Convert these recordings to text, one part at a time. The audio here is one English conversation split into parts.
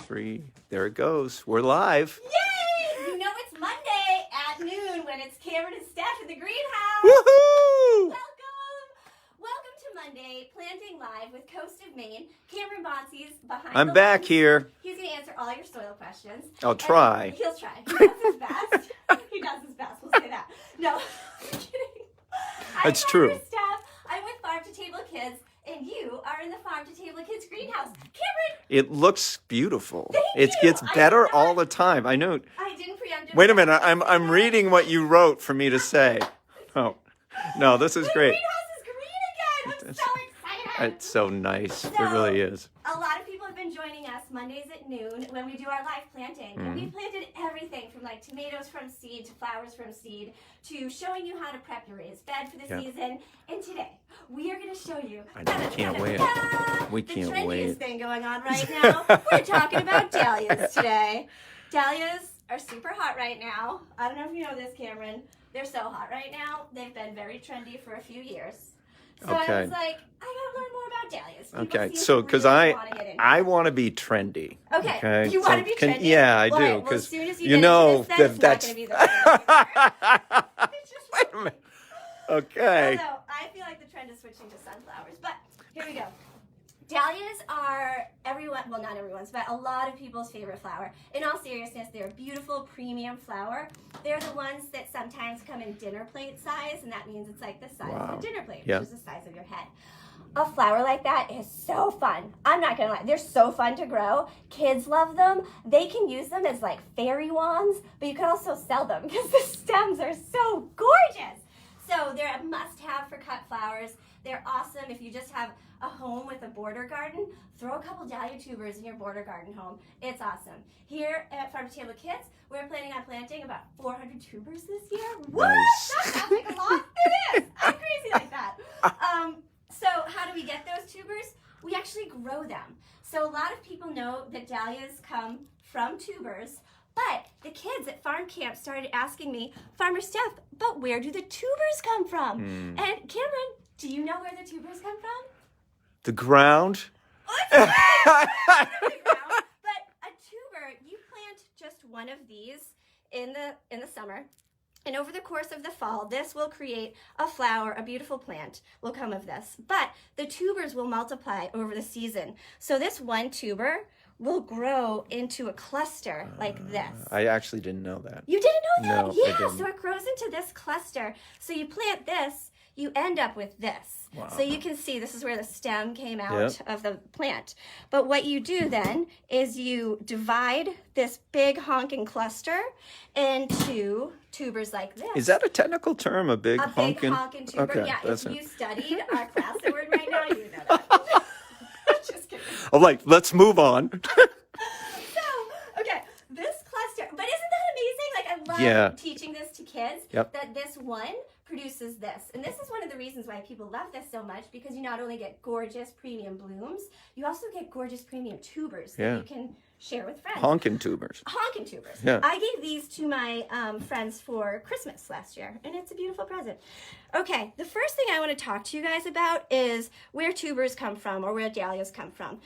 3. There it goes. We're live. Yay! You know it's Monday at noon when it's Cameron and Steph in the greenhouse. Woohoo! Welcome to Monday, Planting Live with Coast of Maine. Cameron Bonsi's behind I'm the back lens. here. He's going to answer all your soil questions. I'll try. He'll try. He does his best. He does his best. We'll say that. No, I'm kidding. That's I'm true. Steph. I'm with Farm to Table Kids, and you are in the Farm to Table Kids greenhouse. Cameron! It looks beautiful. Thank It you. gets better all the time. I know. I didn't preempt. Wait a minute. I'm reading what you wrote for me to say. Oh, no, this is The great. greenhouse is green again. I'm so excited. It's so nice. It really is. A lot of people have been joining us Mondays at noon when we do our live planting. And we planted everything from like tomatoes from seed to flowers from seed to showing you how to prep your raised bed for the season. And today we are going to show you I know, we can't wait. We can't the trendiest wait. thing going on right now. We're talking about dahlias today. Dahlias are super hot right now. I don't know if you know this, Cameron. They're so hot right now. They've been very trendy for a few years. So I was like, I gotta learn more about dahlias. People So, because really wanna get into I it. want to be trendy. Okay. You want to be trendy? Yeah, I Well, do. all right, well, Because as soon as you get know into this, then it's that's. not going to be the trend. It's just Wait a minute. Okay. Although I feel like the trend is switching to sunflowers. But here we go. Dahlias are well, not everyone's, but a lot of people's favorite flower. In all seriousness, they're a beautiful premium flower. They're the ones that sometimes come in dinner plate size, and that means it's like the size of a dinner plate, which is the size of your head. A flower like that is so fun. I'm not gonna lie, they're so fun to grow. Kids love them. They can use them as like fairy wands, but you can also sell them because the stems are so gorgeous. So they're a must-have for cut flowers. They're awesome if you just have a home with a border garden. Throw a couple dahlia tubers in your border garden home. It's awesome. Here at Farm to Table Kids, we're planning on planting about 400 tubers this year. What? Nice. That sounds like a lot. It is. I'm crazy like that. So how do we get those tubers? We actually grow them. So a lot of people know that dahlias come from tubers, but the kids at farm camp started asking me, Farmer Steph, but where do the tubers come from? And Cameron, do you know where the tubers come from? The ground. Oh, it's the ground. But a tuber, you plant just one of these in the summer. And over the course of the fall, this will create a flower, a beautiful plant will come of this. But the tubers will multiply over the season. So this one tuber will grow into a cluster like this. I actually didn't know that. You didn't know that? No, I Yeah, didn't. so it grows into this cluster. So you plant this, you end up with this. Wow. So you can see this is where the stem came out of the plant. But what you do then is you divide this big honking cluster into tubers like this. Is that a technical term? A big honkin'? Big honking tuber. Okay, Yeah, that's if it. you studied our class that we're in right now, you would know that. Just kidding. I'm like, let's move on. So, okay, this cluster, but isn't that amazing? Like, I love teaching this to kids, that this one produces this. And this is one of the reasons why people love this so much, because you not only get gorgeous premium blooms, you also get gorgeous premium tubers that you can share with friends. Honkin' tubers. Honkin' tubers. Yeah. I gave these to my friends for Christmas last year, and it's a beautiful present. Okay, the first thing I want to talk to you guys about is where tubers come from, or where dahlias come from.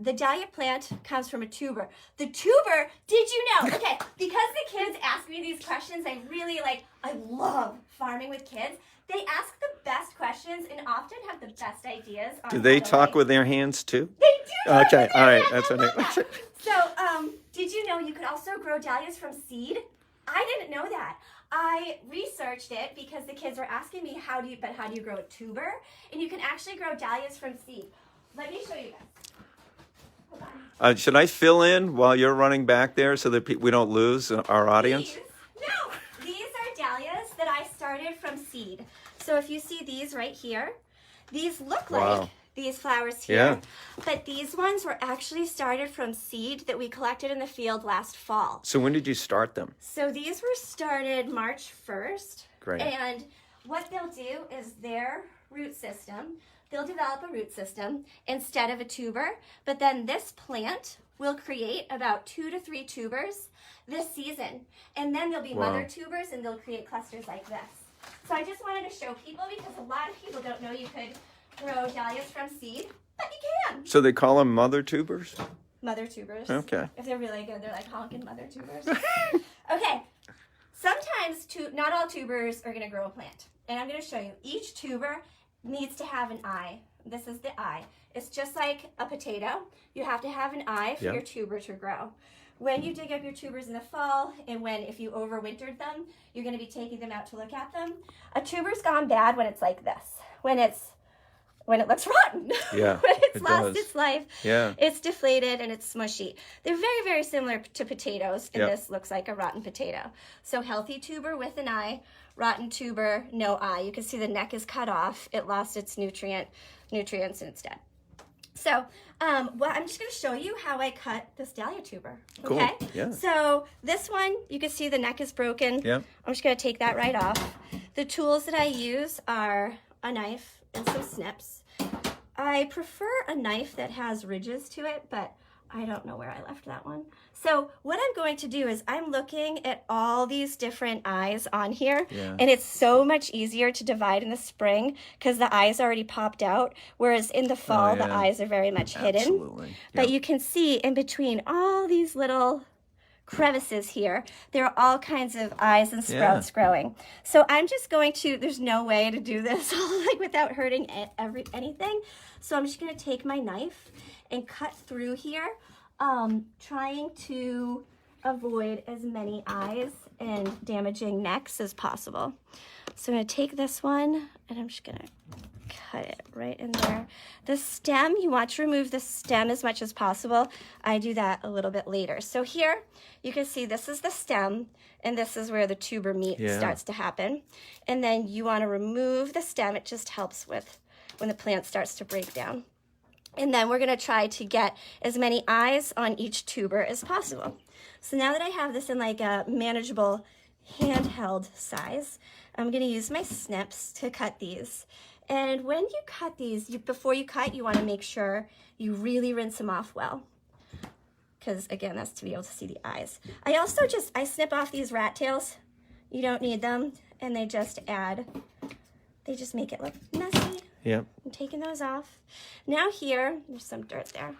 The dahlia plant comes from a tuber. The tuber, did you know? Okay, because the kids ask me these questions, I love farming with kids. They ask the best questions and often have the best ideas. Do they talk with their hands too? They do. Okay, all right, that's what I. So, did you know you could also grow dahlias from seed? I didn't know that. I researched it because the kids were asking me how do you grow a tuber? And you can actually grow dahlias from seed. Let me show you guys. Hold on. Should I fill in while you're running back there so that we don't lose our audience? These are dahlias that I started from seed. So if you see these right here, these look like these flowers here. But these ones were actually started from seed that we collected in the field last fall. So when did you start them? So these were started March 1st. Great. And what they'll do is their root system, they'll develop a root system instead of a tuber. But then this plant will create about 2 to 3 tubers this season. And then there'll be mother tubers, and they'll create clusters like this. So I just wanted to show people, because a lot of people don't know you could grow dahlias from seed, but you can. So they call them mother tubers? mother tubers. Okay. If they're really good, they're like honking mother tubers. Okay. Sometimes, not all tubers are going to grow a plant. And I'm going to show you. Each tuber needs to have an eye. This is the eye. It's just like a potato. You have to have an eye for your tuber to grow. When you dig up your tubers in the fall, and if you overwintered them, you're going to be taking them out to look at them. A tuber's gone bad when it's like this. When it looks rotten. Yeah. When it's lost does. its life. Yeah. It's deflated and it's smushy. They're very, very similar to potatoes, and this looks like a rotten potato. So healthy tuber with an eye, rotten tuber, no eye. You can see the neck is cut off. It lost its nutrients instead. So I'm just going to show you how I cut this dahlia tuber. Okay? Cool. Yeah. So this one, you can see the neck is broken. Yeah. I'm just going to take that right off. The tools that I use are a knife and some snips. I prefer a knife that has ridges to it, but I don't know where I left that one. So what I'm going to do is I'm looking at all these different eyes on here, and it's so much easier to divide in the spring because the eyes already popped out, whereas in the fall, the eyes are very much hidden. Absolutely. But you can see in between all these little crevices here, there are all kinds of eyes and sprouts growing. So I'm just going to, there's no way to do this like without hurting anything. So I'm just going to take my knife and cut through here, trying to avoid as many eyes and damaging necks as possible. So I'm going to take this one and I'm just going to cut it right in there. The stem, you want to remove the stem as much as possible. I do that a little bit later. So here you can see this is the stem, and this is where the tuber meat starts to happen. And then you want to remove the stem. It just helps with when the plant starts to break down. And then we're going to try to get as many eyes on each tuber as possible. So now that I have this in like a manageable handheld size, I'm going to use my snips to cut these. And when you cut these, before you cut, you want to make sure you really rinse them off well. Because again, that's to be able to see the eyes. I also I snip off these rat tails. You don't need them. And they just make it look messy. Yep. I'm taking those off. Now here, there's some dirt there.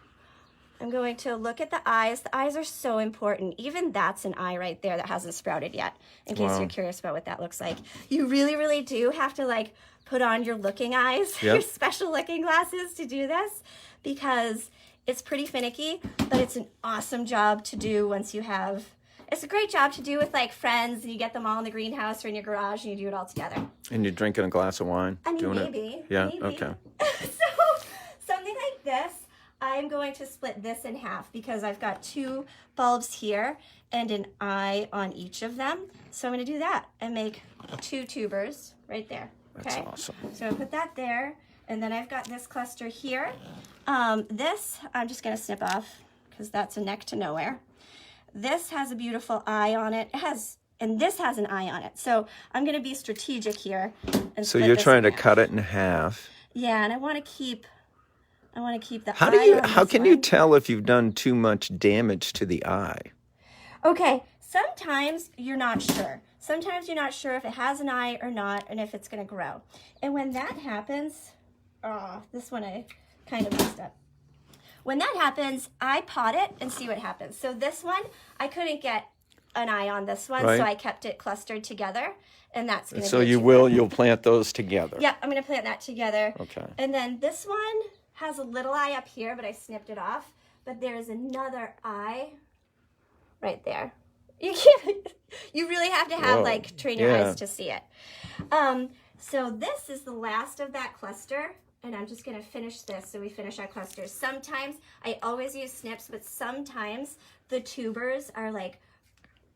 I'm going to look at the eyes. The eyes are so important. Even that's an eye right there that hasn't sprouted yet, in case you're curious about what that looks like. You really, really do have to like put on your looking eyes, your special looking glasses to do this, because it's pretty finicky, but it's an awesome job to do once you have, it's a great job to do with like friends, and you get them all in the greenhouse or in your garage and you do it all together. And you're drinking a glass of wine? I mean, doing maybe. It? Yeah, maybe. okay. So something like this, I'm going to split this in half because I've got 2 bulbs here and an eye on each of them. So I'm going to do that and make 2 tubers right there. Okay? That's awesome. So I'll put that there, and then I've got this cluster here. This I'm just going to snip off because that's a neck to nowhere. This has a beautiful eye on it. And this has an eye on it. So I'm going to be strategic here. And so you're trying to cut it in half. Yeah, and I want to keep the How eye on how this can one. you tell if you've done too much damage to the eye? Okay, sometimes you're not sure. Sometimes you're not sure if it has an eye or not, and if it's going to grow. And when that happens, this one I kind of messed up. When that happens, I pot it and see what happens. So this one, I couldn't get an eye on this one, so I kept it clustered together, and that's going to So be you'll plant those together. Yeah, I'm going to plant that together. Okay. And then this one has a little eye up here, but I snipped it off. But there's another eye right there. You can't, you really have to have like train your eyes to see it. So this is the last of that cluster, and I'm just going to finish this so we finish our clusters. Sometimes I always use snips, but sometimes the tubers are like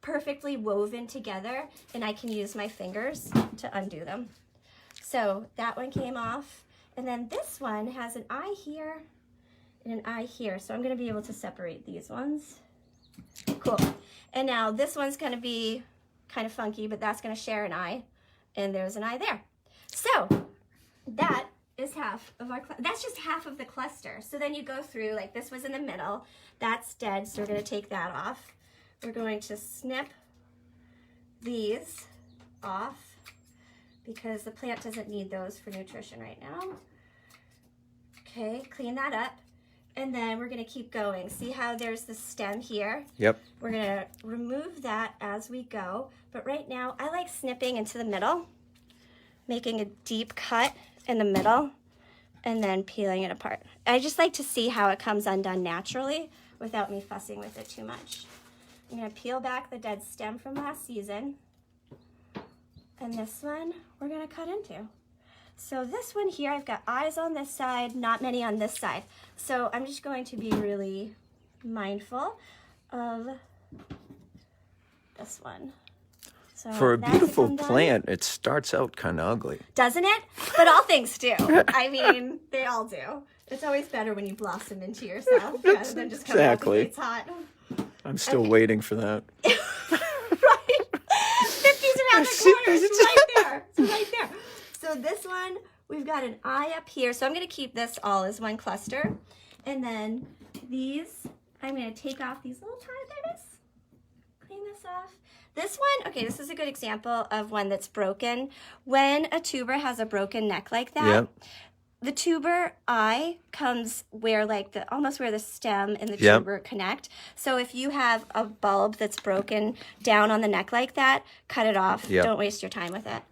perfectly woven together, and I can use my fingers to undo them. So that one came off, and then this one has an eye here and an eye here, so I'm going to be able to separate these ones. Cool. And now this one's going to be kind of funky, but that's going to share an eye, and there's an eye there. So that is half of our, that's just half of the cluster. So then you go through, like this was in the middle, that's dead, so we're going to take that off. We're going to snip these off because the plant doesn't need those for nutrition right now. Okay, clean that up. And then we're going to keep going. See how there's the stem here? Yep. We're going to remove that as we go. But right now, I like snipping into the middle, making a deep cut in the middle, and then peeling it apart. I just like to see how it comes undone naturally without me fussing with it too much. I'm going to peel back the dead stem from last season. And this one, we're going to cut into. So this one here, I've got eyes on this side, not many on this side. So I'm just going to be really mindful of this one. So For a beautiful plant, it starts out kind of ugly. Doesn't it? But all things do. I mean, they all do. It's always better when you blossom into yourself rather than just coming out the gates hot. I'm still waiting for that. Right? 50's around the corner. It's right there. It's right there. So this one, we've got an eye up here. So I'm going to keep this all as one cluster. And then these, I'm going to take off these little tires. Clean this off. This one, okay, this is a good example of one that's broken. When a tuber has a broken neck like that, the tuber eye comes where like almost where the stem and the tuber connect. So if you have a bulb that's broken down on the neck like that, cut it off. Don't waste your time with it.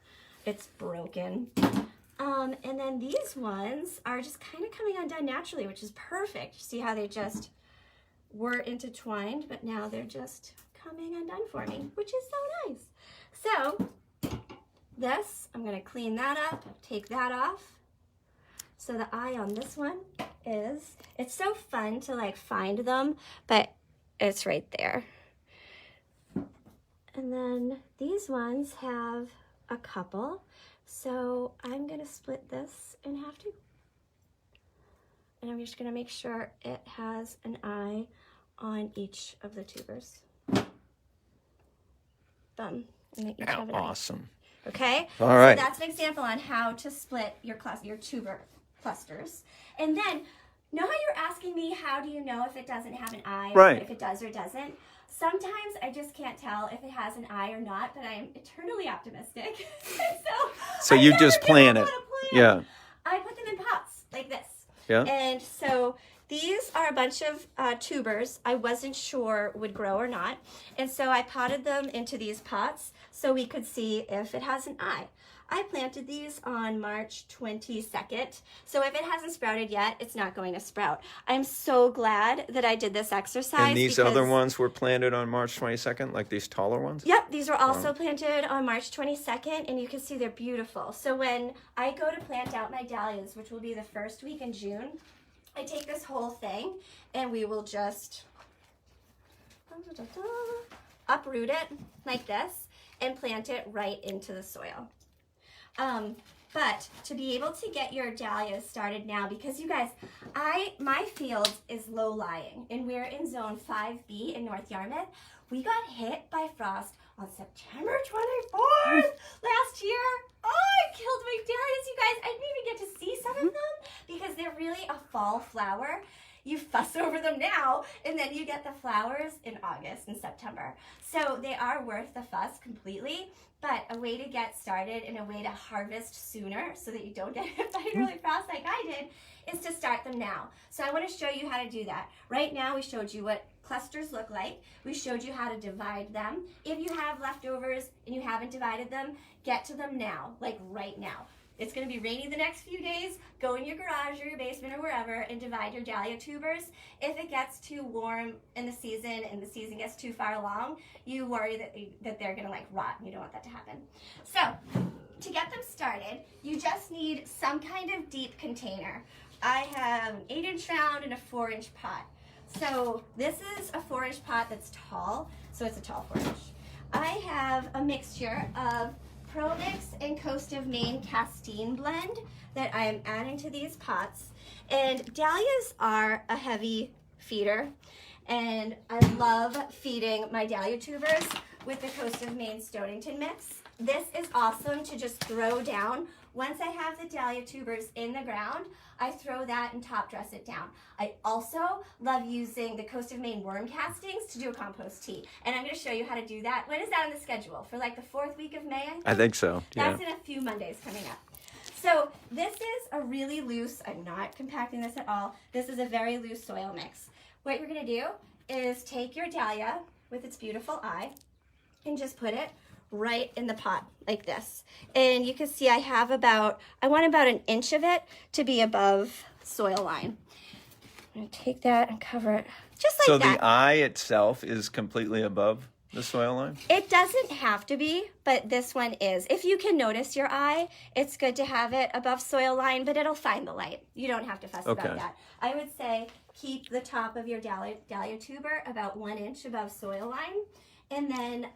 It's broken. And then these ones are just kind of coming undone naturally, which is perfect. See how they just were intertwined, but now they're just coming undone for me, which is so nice. So this, I'm going to clean that up, take that off. So the eye on this one is, it's so fun to like find them, but it's right there. And then these ones have a couple. So I'm going to split this in half too. And I'm just going to make sure it has an eye on each of the tubers. Boom. And each have an Awesome. Eye. Okay? All right. So that's an example on how to split your tuber clusters. And then, know how you're asking me, how do you know if it doesn't have an eye or if it does or doesn't? Sometimes I just can't tell if it has an eye or not, but I am eternally optimistic. so you just plant it. Yeah. I put them in pots like this. Yeah. And so these are a bunch of tubers I wasn't sure would grow or not. And so I potted them into these pots so we could see if it has an eye. I planted these on March 22nd. So if it hasn't sprouted yet, it's not going to sprout. I'm so glad that I did this exercise. And these other ones were planted on March 22nd, like these taller ones? Yep, these were also planted on March 22nd, and you can see they're beautiful. So when I go to plant out my dahlias, which will be the first week in June, I take this whole thing and we will just uproot it like this and plant it right into the soil. But to be able to get your dahlias started now, because you guys, my field is low-lying, and we're in zone 5B in North Yarmouth. We got hit by frost on September 24th last year. Oh, it killed my dahlias, you guys. I didn't even get to see some of them because they're really a fall flower. You fuss over them now, and then you get the flowers in August and September. So they are worth the fuss completely, but a way to get started and a way to harvest sooner so that you don't get hit by an early frost like I did is to start them now. So I want to show you how to do that. Right now we showed you what clusters look like. We showed you how to divide them. If you have leftovers and you haven't divided them, get to them now, like right now. It's going to be rainy the next few days. Go in your garage or your basement or wherever and divide your dahlia tubers. If it gets too warm in the season and the season gets too far along, you worry that they're going to like rot, and you don't want that to happen. So to get them started, you just need some kind of deep container. I have an 8-inch round and a 4-inch pot. So this is a 4-inch pot that's tall, so it's a tall 4-inch. I have a mixture of Pro Mix and Coast of Maine Castine blend that I am adding to these pots. And dahlias are a heavy feeder, and I love feeding my dahlia tubers with the Coast of Maine Stonington mix. This is awesome to just throw down. Once I have the dahlia tubers in the ground, I throw that and top dress it down. I also love using the Coast of Maine worm castings to do a compost tea. And I'm going to show you how to do that. When is that on the schedule? For like the 4th week of May, I think? I think so, yeah. That's in a few Mondays coming up. So this is a really loose, I'm not compacting this at all. This is a very loose soil mix. What you're gonna do is take your dahlia with its beautiful eye and just put it right in the pot like this. And you can see I want about an inch of it to be above soil line. I'm gonna take that and cover it just like that. So the eye itself is completely above the soil line? It doesn't have to be, but this one is. If you can notice your eye, it's good to have it above soil line, but it'll find the light. You don't have to fuss about that. I would say keep the top of your dahlia tuber about 1 inch above soil line, and then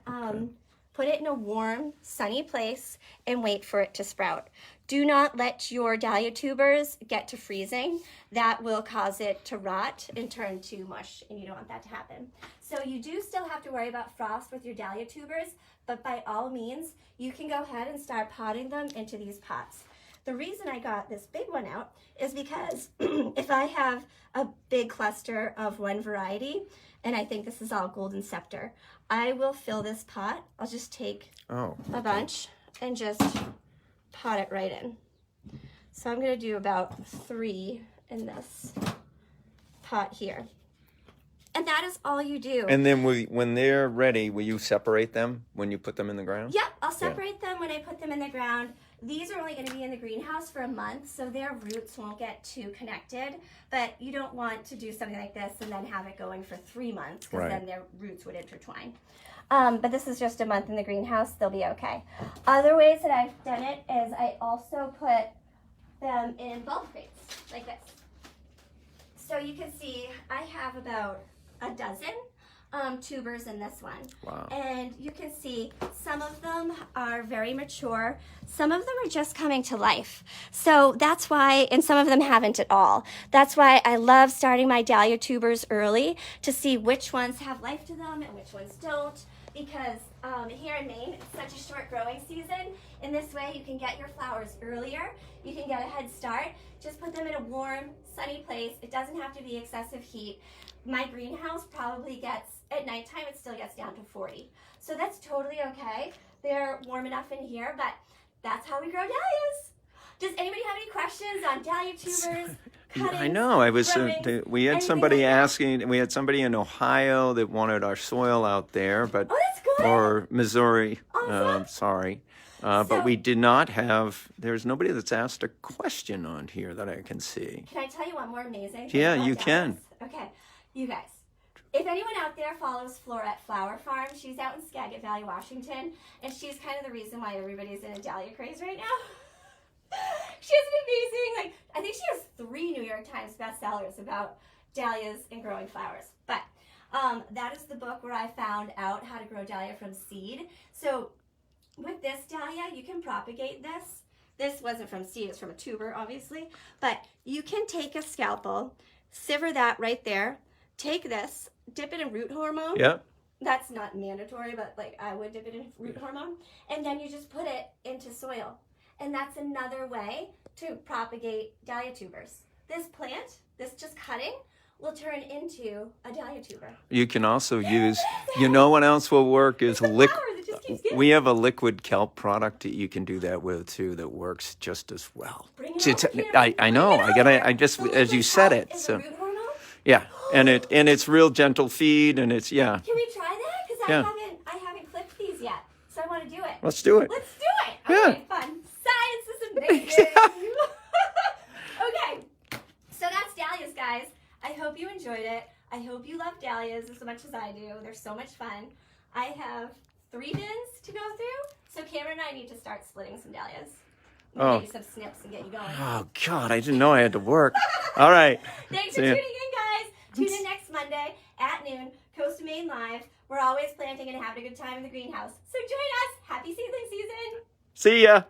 put it in a warm, sunny place and wait for it to sprout. Do not let your dahlia tubers get to freezing. That will cause it to rot and turn to mush, and you don't want that to happen. So you do still have to worry about frost with your dahlia tubers, but by all means, you can go ahead and start potting them into these pots. The reason I got this big one out is because if I have a big cluster of one variety, and I think this is all golden scepter, I will fill this pot. I'll just take a bunch and just pot it right in. So I'm gonna do about 3 in this pot here. And that is all you do. And then when they're ready, will you separate them when you put them in the ground? Yep, I'll separate them when I put them in the ground. These are only going to be in the greenhouse for a month, so their roots won't get too connected. But you don't want to do something like this and then have it going for 3 months, because then their roots would intertwine. But this is just a month in the greenhouse. They'll be okay. Other ways that I've done it is I also put them in bulb crates like this. So you can see I have about a dozen tubers in this one. Wow. And you can see some of them are very mature. Some of them are just coming to life. So that's why, and some of them haven't at all. That's why I love starting my dahlia tubers early to see which ones have life to them and which ones don't. Because here in Maine, it's such a short growing season. In this way, you can get your flowers earlier. You can get a head start. Just put them in a warm, sunny place. It doesn't have to be excessive heat. My greenhouse probably gets, at nighttime, it still gets down to 40. So that's totally okay. They're warm enough in here, but that's how we grow dahlias. Does anybody have any questions on dahlia tubers? I know. We had somebody asking. We had somebody in Ohio that wanted our soil out there, but that's good. Or Missouri. Awesome. Sorry, but we did not have. There's nobody that's asked a question on here that I can see. Can I tell you one more amazing thing? Yeah, about you dahlias? can. Okay, you guys. If anyone out there follows Florette Flower Farm, she's out in Skagit Valley, Washington, and she's kind of the reason why everybody's in a dahlia craze right now. She has an amazing, I think she has 3 New York Times bestsellers about dahlias and growing flowers. But that is the book where I found out how to grow dahlia from seed. So with this dahlia, you can propagate this. This wasn't from seed, it's from a tuber, obviously. But you can take a scalpel, sieve that right there, take this, dip it in root hormone. Yep. That's not mandatory, but I would dip it in root hormone. And then you just put it into soil. And that's another way to propagate dahlia tubers. This plant, this just cutting, will turn into a dahlia tuber. You can also use, you know what else will work is we have a liquid kelp product that you can do that with too that works just as well. Bring it over here. I know. I just as you said it. So root hormone? Yeah, and it's real gentle feed and it's Can we try that? Because I haven't clipped these yet, so I want to do it. Let's do it. Let's do it. Okay, fun. Science is amazing. Okay, so that's dahlias, guys. I hope you enjoyed it. I hope you love dahlias as much as I do. They're so much fun. I have 3 bins to go through, so Cameron and I need to start splitting some dahlias. Maybe some snips and get you going. Oh, God, I didn't know I had to work. All right. Thanks for tuning in, guys. Tune in next Monday at noon, Coast of Maine Live. We're always planting and having a good time in the greenhouse. So join us. Happy seedling season. See ya.